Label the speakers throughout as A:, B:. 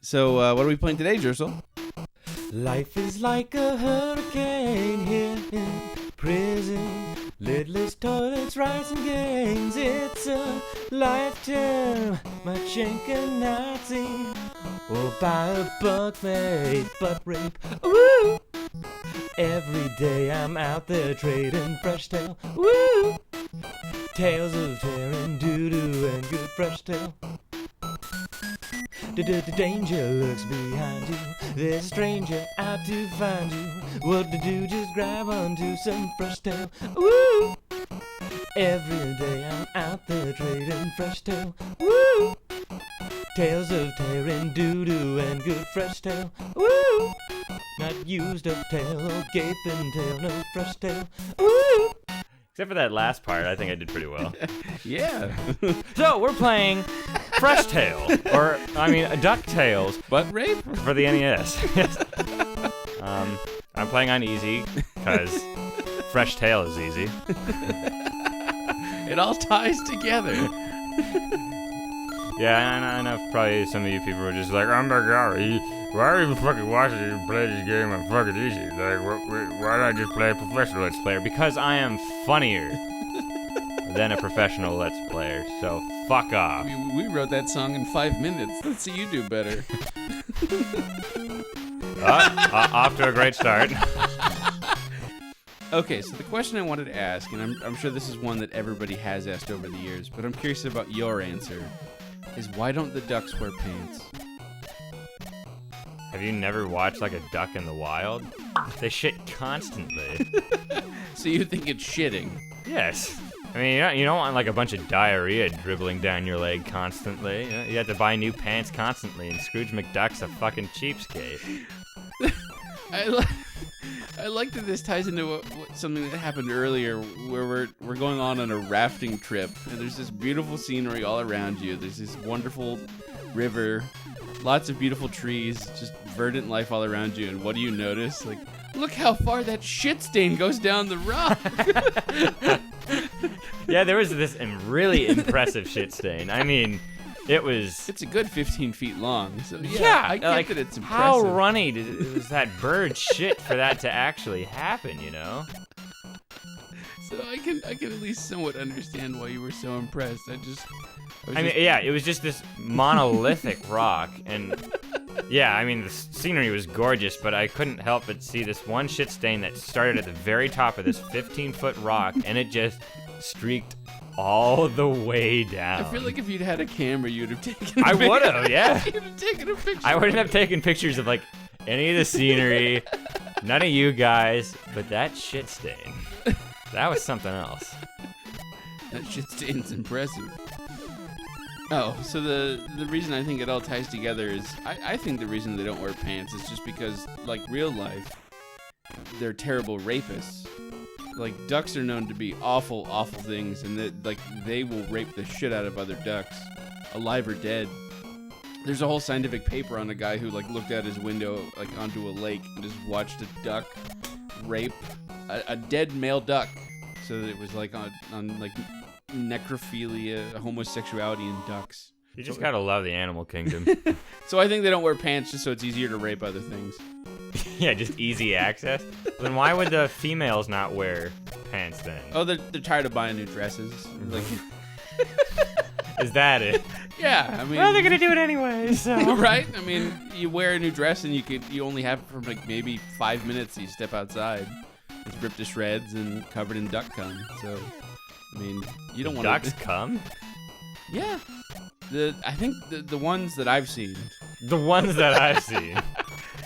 A: So, what are we playing today, Jersele?
B: Life is like a hurricane here in prison. Lidless toilets, rice and games. It's a lifetime. Machinka Nazi. Or buy a bug fade, butt rape. Woo! Every day I'm out there trading fresh tail. Woo! Tales of tearing doo-doo and good fresh tail. The danger lurks behind you. There's a stranger out to find you. What to do? Just grab onto some fresh tail. Woo! Every day I'm out there trading fresh tail. Woo! Tales of tearing doo-doo and good fresh tail. Woo! Not used up tail or gaping tail, no fresh tail. Woo!
C: Except for that last part, I think I did pretty well.
A: Yeah.
C: So, we're playing Fresh Tail, or, I mean, Ducktales.
A: Butt rape?
C: For the NES. I'm playing on easy, because Fresh Tail is easy.
A: It all ties together.
C: Yeah, I know probably some of you people are just like, oh my god, why are you fucking watching you play this game on fucking easy? Like, why don't I just play a professional Let's Player? Because I am funnier than a professional Let's Player, so fuck off.
A: We wrote that song in 5 minutes. Let's see you do better.
C: Off to a great start.
A: Okay, so the question I wanted to ask, and I'm sure this is one that everybody has asked over the years, but I'm curious about your answer, is why don't the ducks wear pants?
C: Have you never watched, like, a duck in the wild? They shit constantly.
A: So you think it's shitting?
C: Yes. I mean, you don't want, like, a bunch of diarrhea dribbling down your leg constantly. You have to buy new pants constantly, and Scrooge McDuck's a fucking cheapskate.
A: I like that this ties into something that happened earlier, where we're going on a rafting trip, and there's this beautiful scenery all around you. There's this wonderful river, lots of beautiful trees, just verdant life all around you. And what do you notice? Like, look how far that shit stain goes down the rock.
C: Yeah, there was this really impressive shit stain. I mean, it's
A: a good 15 feet long. So
C: yeah,
A: I get that it's impressive.
C: How runny was that bird shit for that to actually happen, you know?
A: So I can at least somewhat understand why you were so impressed.
C: It was just this monolithic rock, and yeah, I mean, the scenery was gorgeous, but I couldn't help but see this one shit stain that started at the very top of this 15-foot rock, and it just streaked all the way down.
A: I feel like if you'd had a camera, you'd have taken
C: I would have, yeah.
A: You'd have taken a picture.
C: I wouldn't have taken pictures of, like, any of the scenery, none of you guys, but that shit stain, that was something else.
A: That shit stain's impressive. Oh, so the reason I think it all ties together is, I think the reason they don't wear pants is just because, like real life, they're terrible rapists. Like, ducks are known to be awful, awful things, and they will rape the shit out of other ducks, alive or dead. There's a whole scientific paper on a guy who, like, looked out his window, like, onto a lake and just watched a duck rape a dead male duck. So that it was, like, on like, necrophilia, homosexuality in ducks.
C: You just gotta love the animal kingdom.
A: So I think they don't wear pants just so it's easier to rape other things.
C: Yeah, just easy access. Then why would the females not wear pants then?
A: Oh, they're tired of buying new dresses. Like,
C: is that it?
A: Yeah, I mean.
C: Well, they're gonna do it anyway, so.
A: Right? I mean, you wear a new dress and you only have it for like maybe 5 minutes. You step outside, it's ripped to shreds and covered in duck cum. So, I mean, you don't want to.
C: Ducks cum?
A: Yeah. I think the ones that I've seen.
C: The ones that I've seen.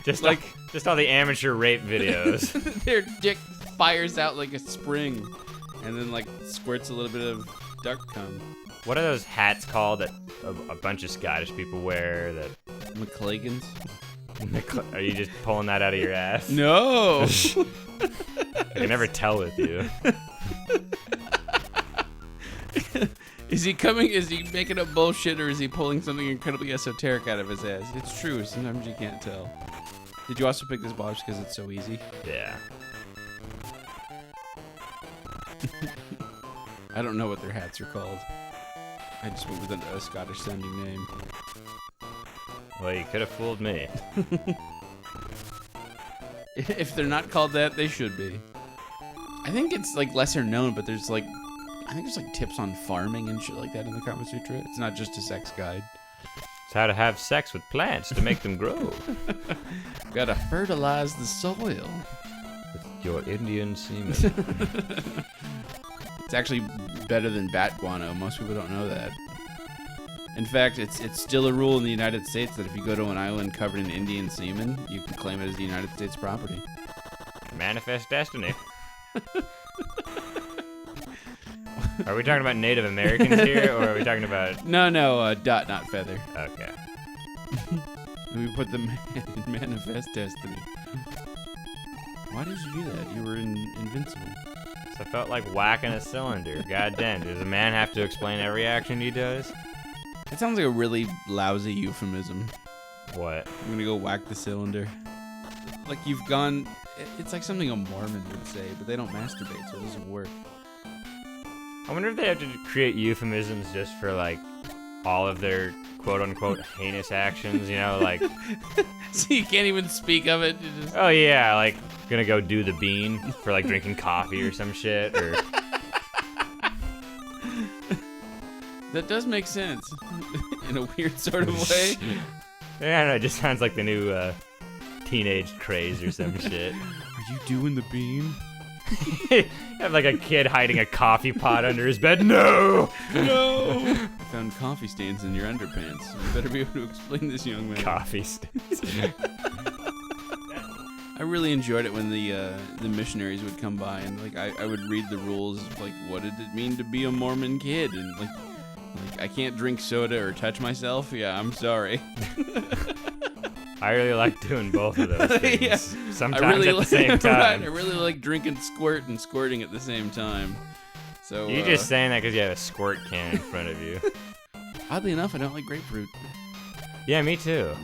C: Just like just all the amateur rape videos.
A: Their dick fires out like a spring, and then like squirts a little bit of duck cum.
C: What are those hats called that a bunch of Scottish people wear? That
A: McClagans?
C: Are you just pulling that out of your ass?
A: No.
C: I can never tell with you.
A: Is he making up bullshit, or is he pulling something incredibly esoteric out of his ass? It's true, sometimes you can't tell. Did you also pick this box because it's so easy?
C: Yeah.
A: I don't know what their hats are called. I just went with a Scottish sounding name.
C: Well, you could have fooled me.
A: If they're not called that, they should be. I think it's like lesser known, but there's like, I think there's like tips on farming and shit like that in the Kama Sutra. It's not just a sex guide.
C: It's how to have sex with plants to make them grow.
A: Gotta fertilize the soil.
C: With your Indian semen.
A: It's actually better than bat guano. Most people don't know that. In fact, it's still a rule in the United States that if you go to an island covered in Indian semen, you can claim it as the United States property.
C: Manifest destiny. Are we talking about Native Americans here, or are we talking about...
A: No, dot, not feather.
C: Okay.
A: We put the man in manifest destiny. Why did you do that? You were invincible.
C: So I felt like whacking a cylinder. God damn, does a man have to explain every action he does?
A: That sounds like a really lousy euphemism.
C: What?
A: I'm gonna go whack the cylinder. Like you've gone... It's like something a Mormon would say, but they don't masturbate, so it doesn't work.
C: I wonder if they have to create euphemisms just for, like, all of their quote-unquote heinous actions, you know, like...
A: So you can't even speak of it? You just...
C: Oh, yeah, like, gonna go do the bean for, like, drinking coffee or some shit, or...
A: That does make sense. In a weird sort of way.
C: Yeah, I don't know, it just sounds like the new, teenage craze or some shit.
A: Are you doing the bean?
C: You have like a kid hiding a coffee pot under his bed. No!
A: No! I found coffee stains in your underpants. You better be able to explain this, young man.
C: Coffee stains.
A: I really enjoyed it when the missionaries would come by and like I would read the rules of like what did it mean to be a Mormon kid and like I can't drink soda or touch myself. Yeah, I'm sorry.
C: I really like doing both of those things.
A: Yeah.
C: Sometimes at the same time.
A: Right, I really like drinking squirt and squirting at the same time. So
C: You're just saying that because you have a squirt can in front of you.
A: Oddly enough, I don't like grapefruit.
C: Yeah, me too.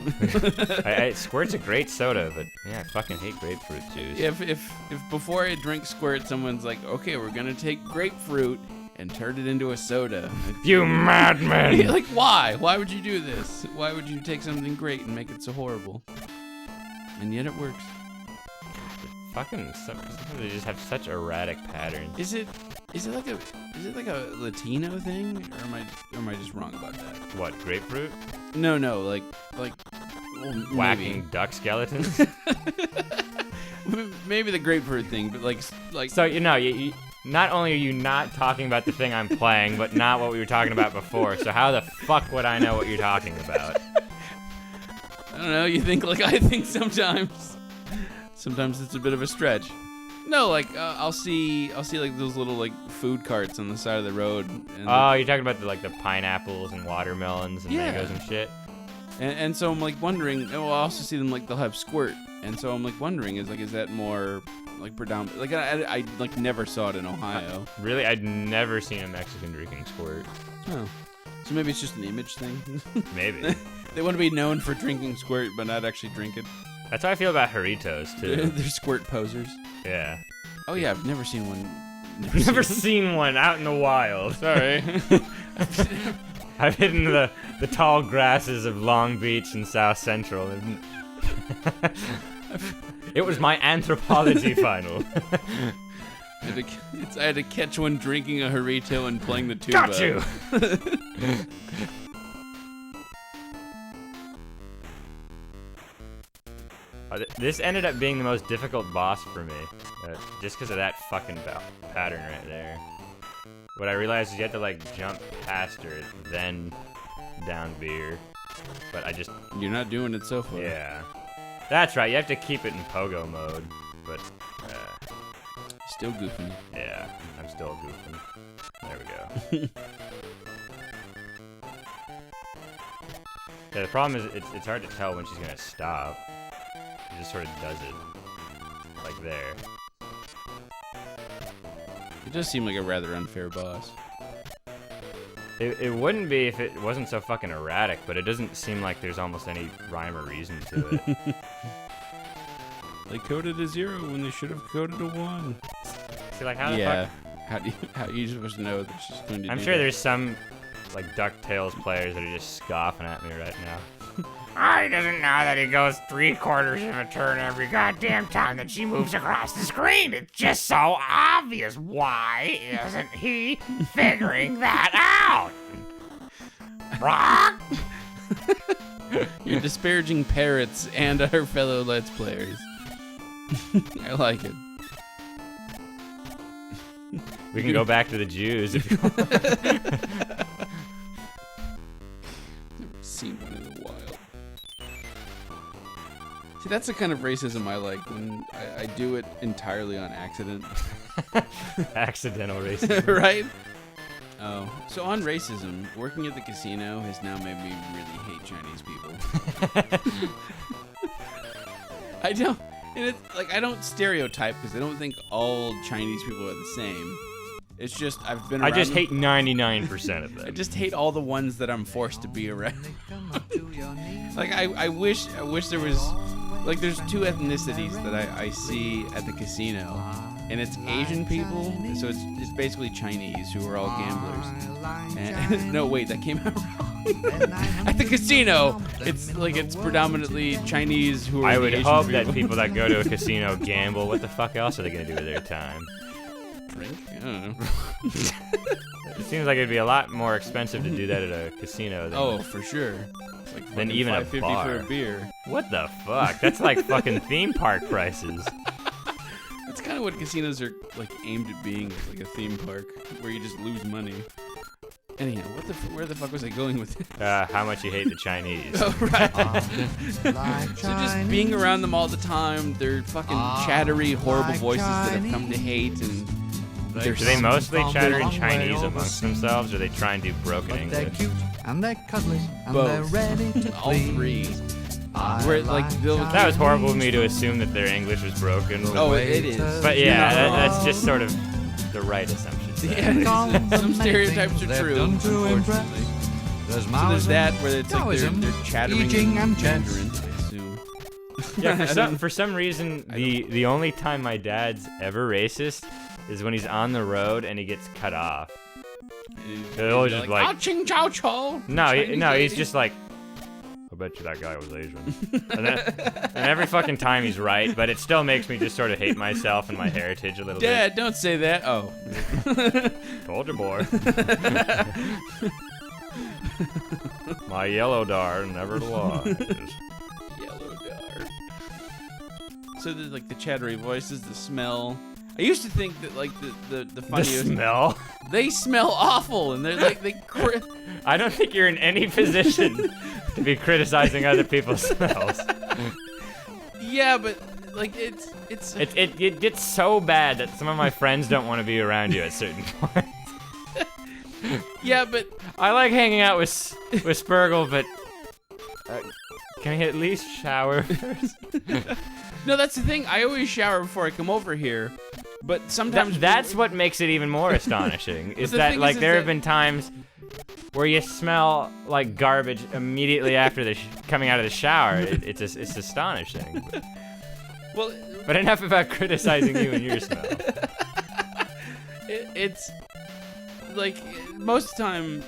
C: Squirt's a great soda, but yeah, I fucking hate grapefruit juice.
A: Yeah, if before I drink squirt, someone's like, okay, we're gonna take grapefruit and turn it into a soda.
C: You madman!
A: Like, why? Why would you do this? Why would you take something great and make it so horrible? And yet it works.
C: Fucking, sometimes they just have such erratic patterns.
A: Is it like a Latino thing, or am I just wrong about that?
C: What, grapefruit?
A: No, like well,
C: Whacking
A: maybe.
C: duck skeletons?
A: Maybe the grapefruit thing, but like.
C: So you not only are you not talking about the thing I'm playing, but not what we were talking about before. So how the fuck would I know what you're talking about?
A: I don't know. You think like I think sometimes. Sometimes it's a bit of a stretch. No, like I'll see like those little like food carts on the side of the road. And
C: You're talking about the pineapples and watermelons and mangoes and shit.
A: And so I'm like wondering. I'll also see them like they'll have squirt, and so I'm like wondering is that more like predominant? Like I like never saw it in Ohio.
C: Really, I'd never seen a Mexican drinking squirt.
A: Oh, so maybe it's just an image thing.
C: Maybe.
A: They want to be known for drinking squirt, but not actually drink it.
C: That's how I feel about Doritos too.
A: They're squirt posers.
C: Yeah.
A: Oh yeah, I've never seen one.
C: Never seen one out in the wild.
A: Sorry.
C: I've hidden the tall grasses of Long Beach and South Central. It was my anthropology final.
A: I had to catch one drinking a Dorito and playing the tuba.
C: Got you! This ended up being the most difficult boss for me, just because of that fucking pattern right there. What I realized is you have to like jump past her, then down beer, but I just...
A: You're not doing it so far.
C: Yeah. That's right, you have to keep it in pogo mode, but...
A: Still goofing.
C: Yeah, I'm still goofing. There we go. Yeah, the problem is it's hard to tell when she's gonna stop. She just sort of does it. Like there.
A: It does seem like a rather unfair boss.
C: It wouldn't be if it wasn't so fucking erratic, but it doesn't seem like there's almost any rhyme or reason to it.
A: They coded a 0 when they should have coded a 1.
C: See, like, how the fuck...
A: How are you supposed to know that she's going to
C: I'm
A: do
C: sure
A: that?
C: there's some like Ducktales players that are just scoffing at me right now. Oh, he doesn't know that he goes 3/4 of a turn every goddamn time that she moves across the screen. It's just so obvious. Why isn't he figuring that out? Rock?
A: You're disparaging parrots and our fellow Let's Players. I like it.
C: We can go back to the Jews if you want.
A: Never seen one in a while. See, that's the kind of racism I like, when I do it entirely on accident.
C: Accidental racism.
A: Right? Oh, so on racism, working at the casino has now made me really hate Chinese people. I don't, and it's like, I don't stereotype because I don't think all Chinese people are the same. It's just I've been around
C: I just
A: them.
C: hate 99% of them.
A: I just hate all the ones that I'm forced to be around. Like I wish there was, like, there's two ethnicities that I see at the casino, and it's Asian people, so it's basically Chinese who are all gamblers. And, no, wait, that came out wrong. At the casino, it's predominantly Chinese who are
C: I
A: the
C: would
A: Asian
C: hope
A: people.
C: that people that go to a casino gamble. What the fuck else are they gonna do with their time?
A: Drink? I don't know.
C: It seems like it'd be a lot more expensive to do that at a casino than,
A: Oh, for sure. It's like
C: than
A: fucking
C: even a
A: $5.50
C: bar.
A: for a beer.
C: What the fuck? That's like fucking theme park prices.
A: That's kind of what casinos are like aimed at being, like a theme park where you just lose money. Anyhow, where the fuck was I going with it?
C: How much you hate the Chinese.
A: Oh, right. So just being around them all the time, their fucking chattery, horrible voices that I've come to hate, and
C: Do they mostly chatter in Chinese amongst themselves, or they try and do broken English?
D: And they're cuddly and
A: Both.
D: they're ready to
A: all three. Where like
C: That was horrible of me to assume that their English was broken.
A: Oh, it is.
C: But yeah, that's just sort of the right assumption.
A: Yeah, some stereotypes are true, unfortunately. So there's that where it's like they're chattering in Mandarin, I assume.
C: Yeah, for some reason, the only time my dad's ever racist is when he's on the road and he gets cut off. He'll just like,
A: "Ah, ching chow chow."
C: no,
A: Chinese
C: he's
A: lady.
C: just like, I bet you that guy was Asian. and every fucking time he's right, but it still makes me just sort of hate myself and my heritage a little
A: Dad, don't say that. Oh.
C: bit. Told you, boy. My yellow dar never lies.
A: Yellow dart. So there's like the chattery voices, the smell. I used to think that like the
C: The
A: funniest
C: smell.
A: they smell awful, and they're like
C: I don't think you're in any position to be criticizing other people's smells.
A: yeah, but like it's
C: It gets so bad that some of my friends don't want to be around you at certain points.
A: yeah, but
C: I like hanging out with Spurgle, but can he at least shower first?
A: no, that's the thing. I always shower before I come over here, but sometimes
C: That's what makes it even more astonishing. Is
A: the
C: that
A: thing
C: like
A: is
C: there have
A: that-
C: been times where you smell like garbage immediately after coming out of the shower. It's astonishing.
A: well,
C: But enough about criticizing you and your smell.
A: it's like most of the time,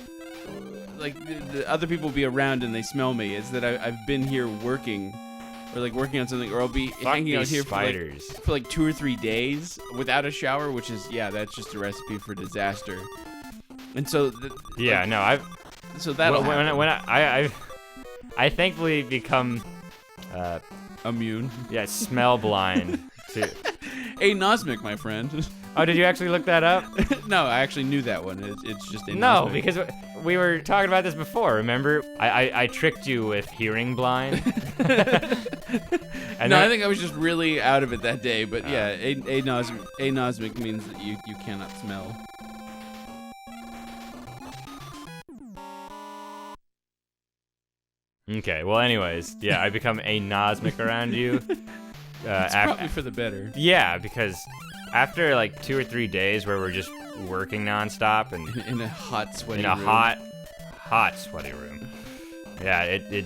A: like the other people will be around and they smell me. Is that I've been here working, or like working on something, or I'll be
C: Fuck
A: hanging out
C: these
A: here
C: spiders.
A: for like 2 or 3 days without a shower, which is that's just a recipe for disaster. And so
C: Yeah, no, I've
A: so that
C: when I thankfully become
A: immune.
C: smell blind to.
A: Anosmic, my friend.
C: Oh, did you actually look that up?
A: No, I actually knew that one. It's just anosmic.
C: No, because we were talking about this before. Remember, I tricked you with hearing blind. And
A: no,
C: then-
A: I think I was just really out of it that day. But yeah, anosmic means that you cannot smell.
C: Okay, well, anyways, yeah, I become anosmic around you.
A: It's probably for the better.
C: Yeah, because after like 2 or 3 days where we're just working nonstop and
A: In a hot, sweaty
C: in a
A: room.
C: hot, sweaty room, yeah, it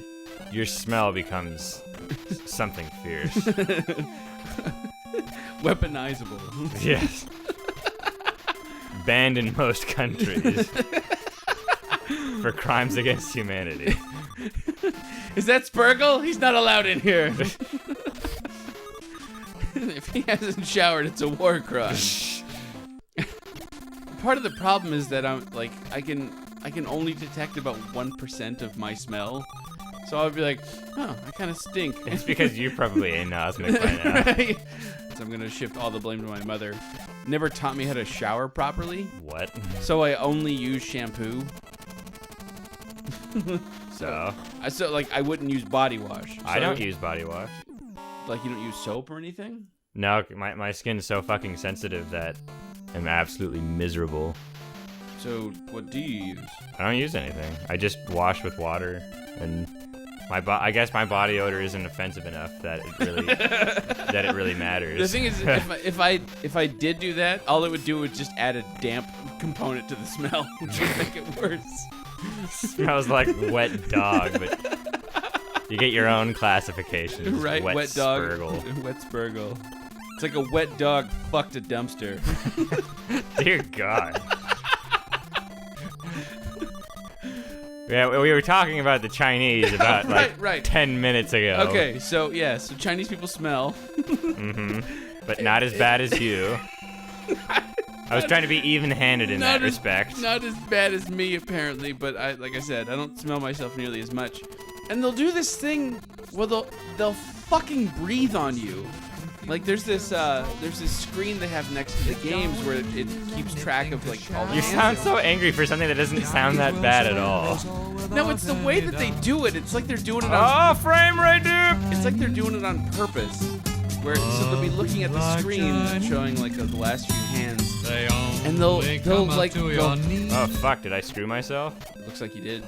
C: your smell becomes something fierce.
A: Weaponizable.
C: Yes. banned in most countries for crimes against humanity.
A: Is that Spurgle? He's not allowed in here. If he hasn't showered, it's a war crime. Part of the problem is that I can only detect about 1% of my smell. So I'll be like, oh, I kind of stink.
C: It's because you're probably anosmic by now.
A: Right? So I'm gonna shift all the blame to my mother. Never taught me how to shower properly.
C: What?
A: So I only use shampoo.
C: So
A: I wouldn't use body wash.
C: I don't use body wash.
A: Like you don't use soap or anything?
C: No, my skin's so fucking sensitive that I'm absolutely miserable.
A: So what do you use?
C: I don't use anything. I just wash with water, and I guess my body odor isn't offensive enough that it really matters.
A: The thing is, if I did do that, all it would do would just add a damp component to the smell, which would make it worse.
C: Smells like wet dog, but you get your own classification.
A: Right, wet dog,
C: Spurgle.
A: wet Spurgle. It's like a wet dog fucked a dumpster.
C: Dear God. Yeah, we were talking about the Chinese about
A: right.
C: 10 minutes ago.
A: Okay, so yeah, so Chinese people smell.
C: Mm-hmm. But not as bad as you. I was trying to be even-handed in that respect.
A: Not as bad as me, apparently, but like I said, I don't smell myself nearly as much. And they'll do this thing where they'll fucking breathe on you. Like there's this screen they have next to the games where it keeps track of like all the
C: You
A: hands.
C: sound so angry for something that doesn't sound that bad at all.
A: No, it's the way that they do it. It's like they're doing it on.
C: Oh, frame rate dip!
A: It's like they're doing it on purpose. So they'll be looking at the screen showing like the last few hands, and they'll like go.
C: Oh fuck! Did I screw myself?
A: It looks like you did.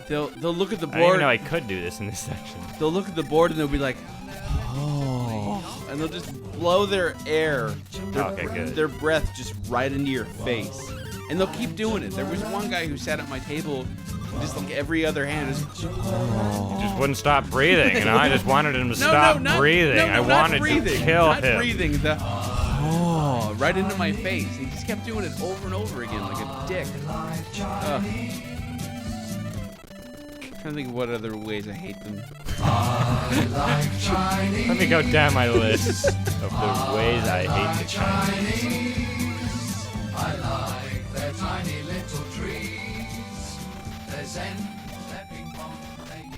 A: They'll look at the
C: I didn't even
A: board.
C: know I could do this in this section.
A: They'll look at the board and they'll be like, oh, and they'll just blow their air,
C: Okay, good.
A: their breath just right into your face, and they'll keep doing it. There was one guy who sat at my table, and just like every other hand is.
C: He just wouldn't stop breathing, and I just wanted him to stop breathing. I wanted to kill
A: not
C: him.
A: breathing. Right into my face. He just kept doing it over and over again like a dick. Trying to think of what other ways I hate them.
C: Let me go down my list of the ways I hate the Chinese.
E: I like their tiny little trees. Their zen, their ping pong playing.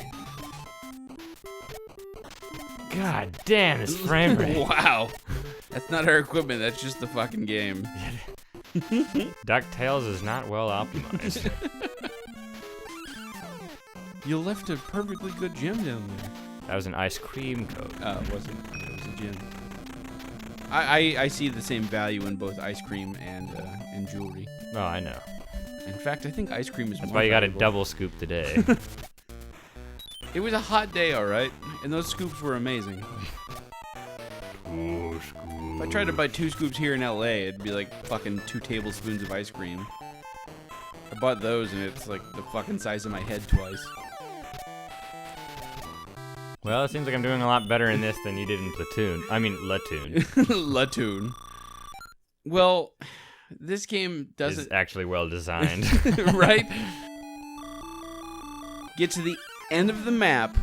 C: God damn, this frame rate.
A: Wow. That's not our equipment, that's just the fucking game.
C: Ducktales is not well optimized.
A: You left a perfectly good gem down there.
C: That was an ice cream cone.
A: It wasn't. It was a gem. I see the same value in both ice cream and jewelry.
C: Oh, I know.
A: In fact, I think ice cream is
C: That's
A: more
C: why you got a
A: valuable.
C: double scoop today.
A: It was a hot day, all right, and those scoops were amazing. If I tried to buy 2 scoops here in LA, it'd be like fucking 2 tablespoons of ice cream. I bought those, and it's like the fucking size of my head twice.
C: Well, it seems like I'm doing a lot better in this than you did in Platoon. I mean, Latoon.
A: Latoon. Well, this game
C: Is
A: doesn't
C: actually well designed.
A: right. Get to the end of the map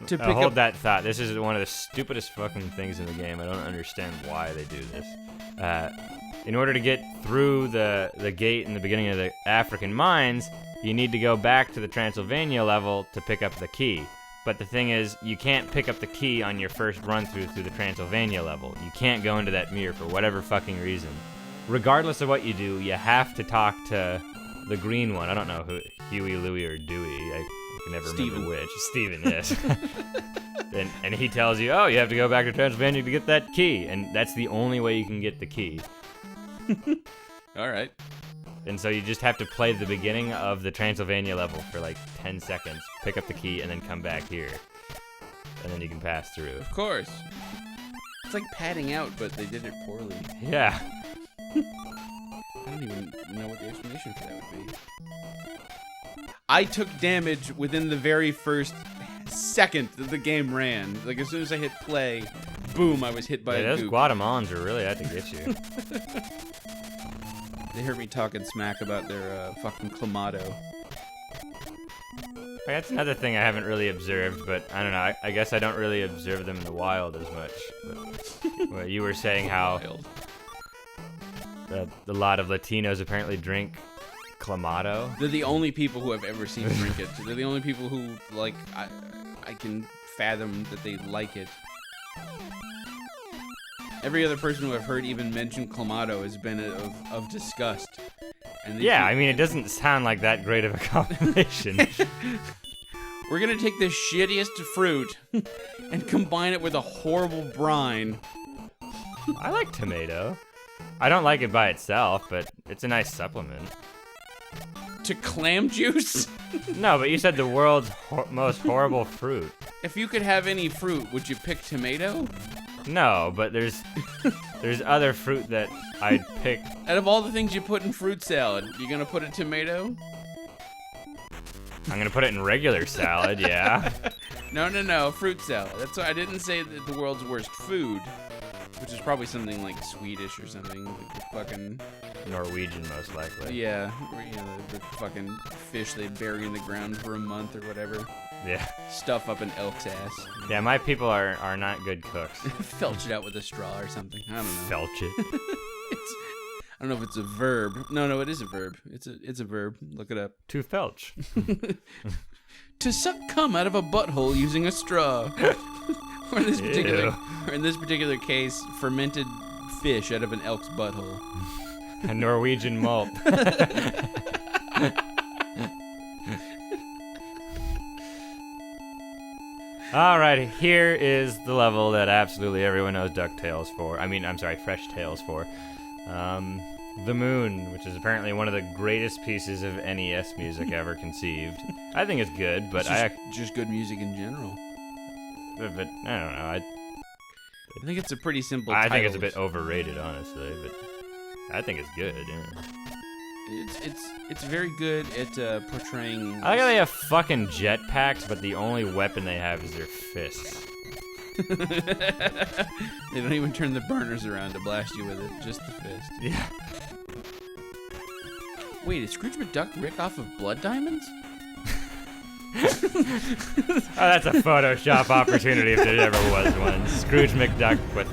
A: to pick
C: Hold
A: up.
C: that thought. This is one of the stupidest fucking things in the game. I don't understand why they do this. In order to get through the gate in the beginning of the African mines, you need to go back to the Transylvania level to pick up the key. But the thing is, you can't pick up the key on your first run through the Transylvania level. You can't go into that mirror for whatever fucking reason. Regardless of what you do, you have to talk to the green one. I don't know who, Huey, Louie, or Dewey. I can never remember which. Steven, yes. and he tells you, oh, you have to go back to Transylvania to get that key. And that's the only way you can get the key.
A: All right.
C: And so you just have to play the beginning of the Transylvania level for like 10 seconds, pick up the key, and then come back here. And then you can pass through.
A: Of course. It's like padding out, but they did it poorly.
C: Yeah.
A: I don't even know what the explanation for that would be. I took damage within the very first second that the game ran. Like, as soon as I hit play, boom, I was hit by
C: Yeah,
A: a
C: those
A: goop.
C: Guatemalans are really out to get you.
A: They heard me talking smack about their fucking clamato.
C: That's another thing I haven't really observed, but I don't know. I guess I don't really observe them in the wild as much. But, well, you were saying how
A: Wild.
C: a lot of Latinos apparently drink clamato.
A: They're the only people who I've ever seen drink it. They're the only people who, like, I can fathom that they like it. Every other person who I've heard even mention clamato has been of disgust. And they
C: Yeah,
A: keep-
C: I mean, it doesn't sound like that great of a combination.
A: We're gonna take the shittiest fruit and combine it with a horrible brine.
C: I like tomato. I don't like it by itself, but it's a nice supplement.
A: To clam juice?
C: No, but you said the world's most horrible fruit.
A: If you could have any fruit, would you pick tomato?
C: No, but there's other fruit that I'd pick.
A: Out of all the things you put in fruit salad, you gonna put a tomato?
C: I'm gonna put it in regular salad, yeah.
A: No, fruit salad. That's why I didn't say that the world's worst food, which is probably something like Swedish or something. Like the fucking
C: Norwegian, most likely.
A: yeah, or, you know, the fucking fish they bury in the ground for a month or whatever.
C: Yeah.
A: Stuff up an elk's ass.
C: Yeah, my people are not good cooks.
A: Felch it out with a straw or something. I don't know.
C: Felch it.
A: I don't know if it's a verb. No, it is a verb. It's a verb. Look it up.
C: To felch.
A: To suck cum out of a butthole using a straw. or in this particular case, fermented fish out of an elk's butthole.
C: A Norwegian malt. Alrighty, here is the level that absolutely everyone knows Ducktales for. Fresh Tales for. The Moon, which is apparently one of the greatest pieces of NES music ever conceived. I think it's good, but
A: It's just good music in general.
C: but I don't know.
A: I think it's a pretty simple
C: I
A: title.
C: think it's a bit overrated, honestly, but I think it's good. Yeah.
A: It's very good at portraying.
C: I like how they have fucking jetpacks, but the only weapon they have is their fists.
A: They don't even turn the burners around to blast you with it, just the fist.
C: Yeah.
A: Wait, is Scrooge McDuck Rick off of Blood Diamonds?
C: Oh, that's a Photoshop opportunity if there ever was one. Scrooge McDuck with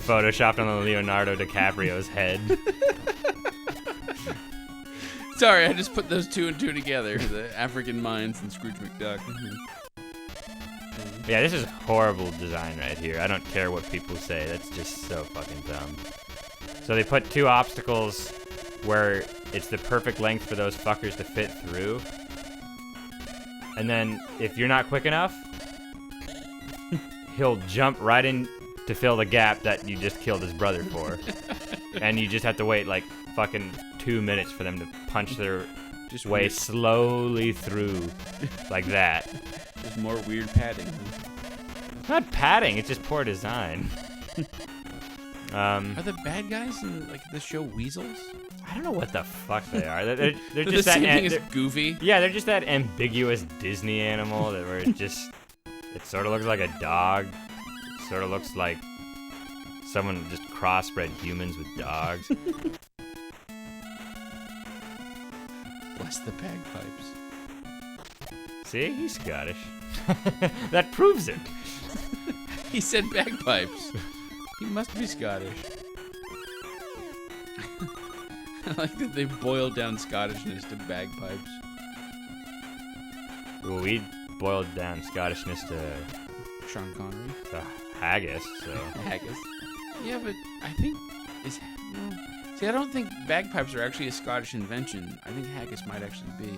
C: photoshopped on Leonardo DiCaprio's head.
A: Sorry, I just put those two and two together. The African mines and Scrooge McDuck.
C: Yeah, this is horrible design right here. I don't care what people say. That's just so fucking dumb. So they put two obstacles where it's the perfect length for those fuckers to fit through. And then if you're not quick enough, he'll jump right in to fill the gap that you just killed his brother for. And you just have to wait like fucking 2 minutes for them to punch their
A: Just
C: way
A: weird.
C: slowly through like that.
A: There's more weird padding.
C: Not padding, it's just poor design.
A: Are the bad guys in like the show Weasels?
C: I don't know what the fuck they are. They're
A: They're
C: just
A: the
C: that.
A: same thing as
C: they're-
A: Goofy.
C: yeah, they're just that ambiguous Disney animal that where it just it sort of looks like a dog. It sort of looks like someone just crossbred humans with dogs.
A: Bless the bagpipes.
C: See, he's Scottish. That proves it.
A: He said bagpipes. He must be Scottish. I like that they boiled down Scottishness to bagpipes.
C: Well, we boiled down Scottishness to
A: Sean Connery.
C: haggis, so
A: Haggis. Yeah, but I think see, I don't think bagpipes are actually a Scottish invention. I think haggis might actually be.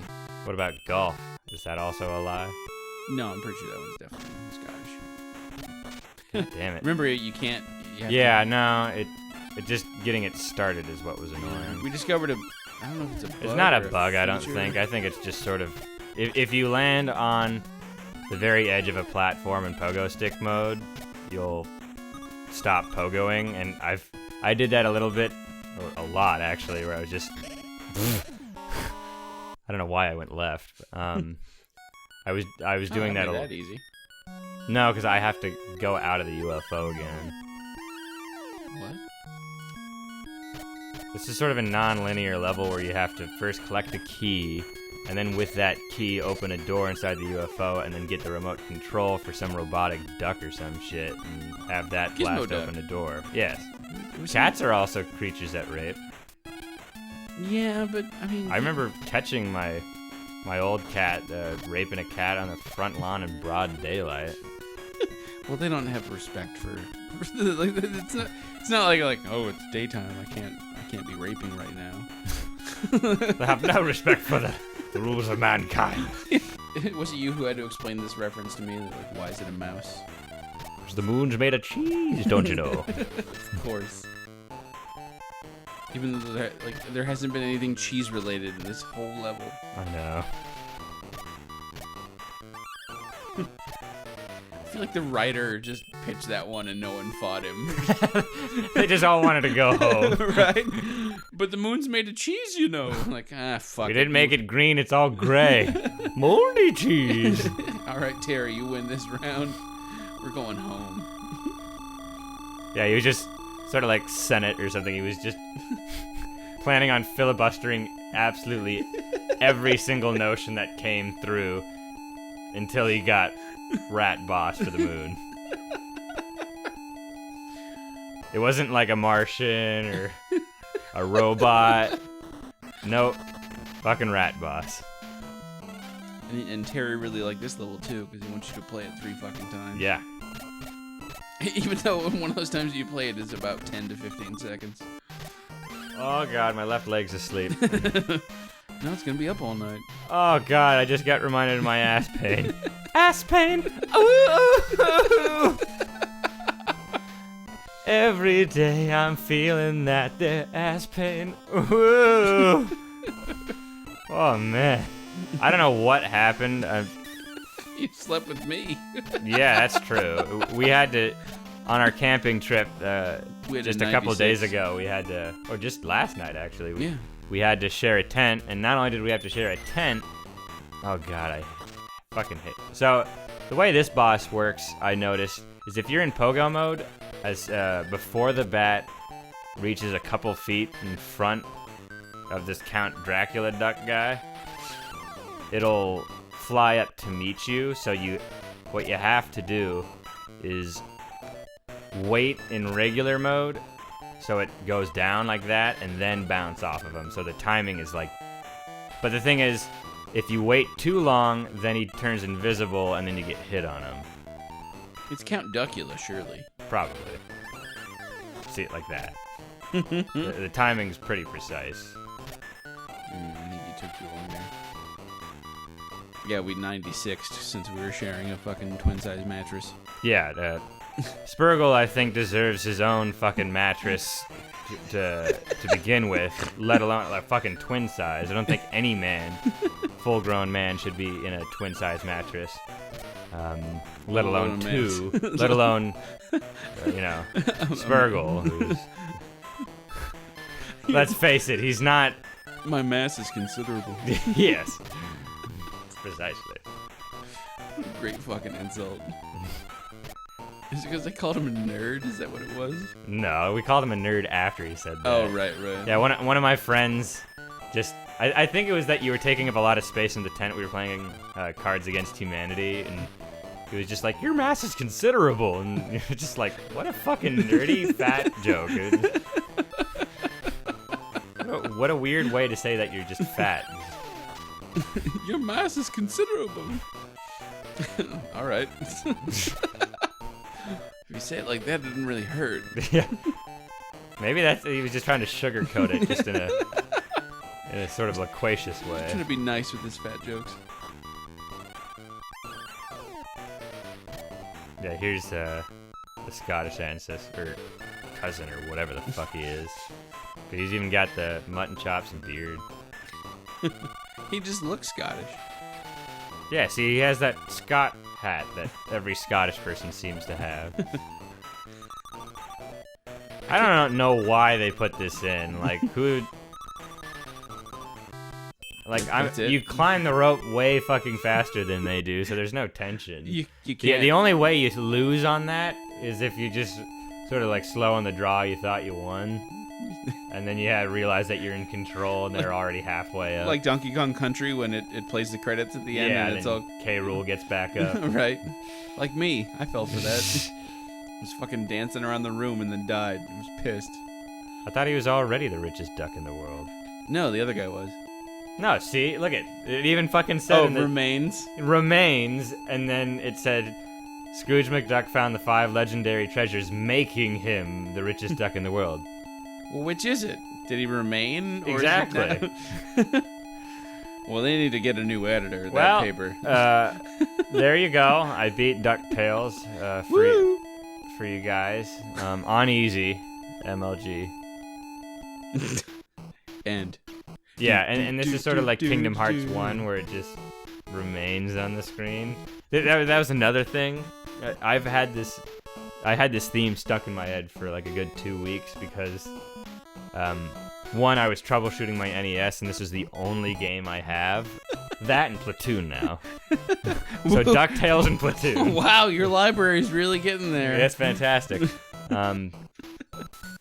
C: what about golf? Is that also a lie?
A: No, I'm pretty sure that one's definitely Scottish.
C: Damn it.
A: Remember, you can't. You have
C: Yeah, no, it just getting it started is what was annoying.
A: We discovered I don't know if it's a bug.
C: It's not a
A: or
C: bug, I don't
A: feature.
C: think. I think it's just sort of if you land on the very edge of a platform in pogo stick mode, you'll stop pogoing, and I did that a little bit, or a lot actually, where I was just I don't know why I went left. But, I was doing that a
A: That'd
C: lot.
A: be that easy.
C: No, because I have to go out of the UFO again.
A: What?
C: This is sort of a non-linear level where you have to first collect a key, and then with that key open a door inside the UFO, and then get the remote control for some robotic duck or some shit, and have that
A: Gizmo
C: blast
A: duck.
C: open a door. Yes. Cats are also creatures that rape.
A: Yeah, but I mean,
C: I remember catching my old cat raping a cat on the front lawn in broad daylight.
A: well, they don't have respect for. Like, it's not like oh, it's daytime. I can't be raping right now.
C: They have no respect for the rules of mankind.
A: Was it you who had to explain this reference to me? Like, why is it a mouse?
C: The moon's made of cheese, don't you know?
A: Of course. Even though there hasn't been anything cheese related in this whole level.
C: I know.
A: I feel like the writer just pitched that one and no one fought him.
C: They just all wanted to go home.
A: Right? But the moon's made of cheese, you know. Like, fuck
C: We didn't make it green, it's all gray. Moldy cheese.
A: All right, Terry, you win this round. We're going home.
C: Yeah, he was just sort of like Senate or something. He was just planning on filibustering absolutely every single notion that came through until he got Rat Boss for the moon. It wasn't like a Martian or a robot. Nope. Fucking Rat Boss.
A: And Terry really liked this level too, because he wants you to play it 3 fucking times.
C: Yeah.
A: Even though one of those times you play it is about 10 to 15 seconds.
C: Oh god, my left leg's asleep.
A: No, it's gonna be up all night.
C: Oh god, I just got reminded of my ass pain. Ass pain! Ooh! Every day I'm feeling that there ass pain. Ooh! Oh man. I don't know what happened.
A: You slept with me.
C: Yeah, that's true. We had to, on our camping trip, just a couple
A: 96.
C: days ago, we had to, or just last night actually,
A: Yeah.
C: we had to share a tent, and not only did we have to share a tent, oh god, I fucking hate. So, the way this boss works, I noticed, is if you're in pogo mode, as before the bat reaches a couple feet in front of this Count Dracula duck guy, it'll fly up to meet you. So what you have to do is wait in regular mode, so it goes down like that, and then bounce off of him. So the timing is like. But the thing is, if you wait too long, then he turns invisible, and then you get hit on him.
A: It's Count Duckula, surely.
C: Probably. See it like that. The timing's pretty precise.
A: I think you took too long there. Yeah, we 96'd since we were sharing a fucking twin-size mattress.
C: Yeah, Spurgle, I think, deserves his own fucking mattress to begin with, let alone a fucking twin size. I don't think any man, full-grown man, should be in a twin size mattress. Let alone two. Let alone, Spurgle. Who's, let's face it, he's not.
A: My mass is considerable.
C: Yes. Precisely.
A: Great fucking insult. Is it because I called him a nerd? Is that what it was?
C: No, we called him a nerd after he said that.
A: Oh, right.
C: Yeah, one of my friends just... I think it was that you were taking up a lot of space in the tent. We were playing Cards Against Humanity, and he was just like, your mass is considerable. And you're just like, what a fucking nerdy fat joke. What a weird way to say that you're just fat.
A: Your mass is considerable. All right. If you say it like that, it didn't really hurt.
C: Yeah. Maybe he was just trying to sugarcoat it, just in a sort of loquacious way.
A: Trying to be nice with his fat jokes.
C: Yeah, here's the Scottish ancestor, or cousin, or whatever the fuck he is. But he's even got the mutton chops and beard.
A: He just looks Scottish.
C: Yeah, see, he has that Scot hat that every Scottish person seems to have. I don't know why they put this in. Like, who... Like
A: That's it.
C: you climb the rope way fucking faster than they do, so there's no tension.
A: You
C: Yeah,
A: can't.
C: the only way you lose on that is if you just sort of like slow on the draw. You thought you won, and then you realize that you're in control and they're already halfway up.
A: Like Donkey Kong Country when it plays the credits at the end
C: yeah,
A: and it's
C: then
A: all
C: K. Rool gets back up.
A: right. Like me, I fell for that. Was fucking dancing around the room and then died. I was pissed.
C: I thought he was already the richest duck in the world.
A: No, the other guy was.
C: No, see, look it even fucking said in the
A: remains.
C: remains, and then it said Scrooge McDuck found the 5 legendary treasures, making him the richest duck in the world.
A: Well, which is it? Did he remain? Or
C: Exactly.
A: Is it not? Well, they need to get a new editor. That
C: Well,
A: paper.
C: there you go. I beat Ducktales for you guys on easy, MLG.
A: End.
C: Yeah, and this is sort of like Kingdom Hearts 1, where it just remains on the screen. That was another thing. I had this theme stuck in my head for like a good 2 weeks because, one, I was troubleshooting my NES, and this is the only game I have. That and Platoon now. So DuckTales and Platoon.
A: Wow, your library's really getting there.
C: That's fantastic.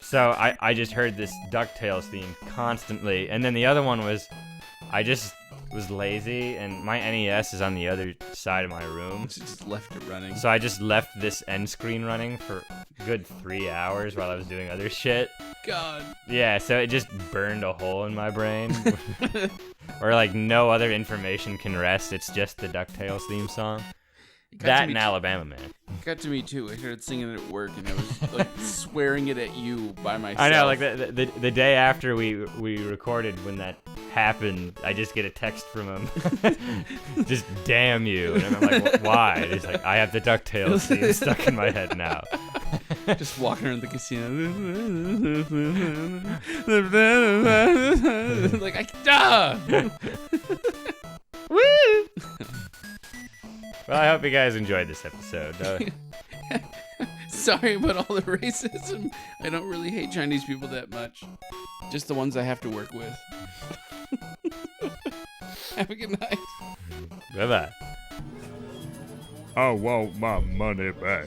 C: So I just heard this DuckTales theme constantly, and then the other one was, I just was lazy, and my NES is on the other side of my room.
A: Just left it running.
C: So I just left this end screen running for a good 3 hours while I was doing other shit.
A: God.
C: Yeah, so it just burned a hole in my brain. Where like no other information can rest, it's just the DuckTales theme song. That and Alabama Man.
A: It got to me too. I started singing it at work, and I was like swearing it at you by myself.
C: I know, like the day after we recorded, when that happened, I just get a text from him, just damn you, and I'm like, why? And he's like, I have the DuckTales theme stuck in my head now.
A: Just walking around the casino, like Woo!
C: Well, I hope you guys enjoyed this episode.
A: Sorry about all the racism. I don't really hate Chinese people that much. Just the ones I have to work with. Have a good night.
C: Bye-bye.
F: I want my money back.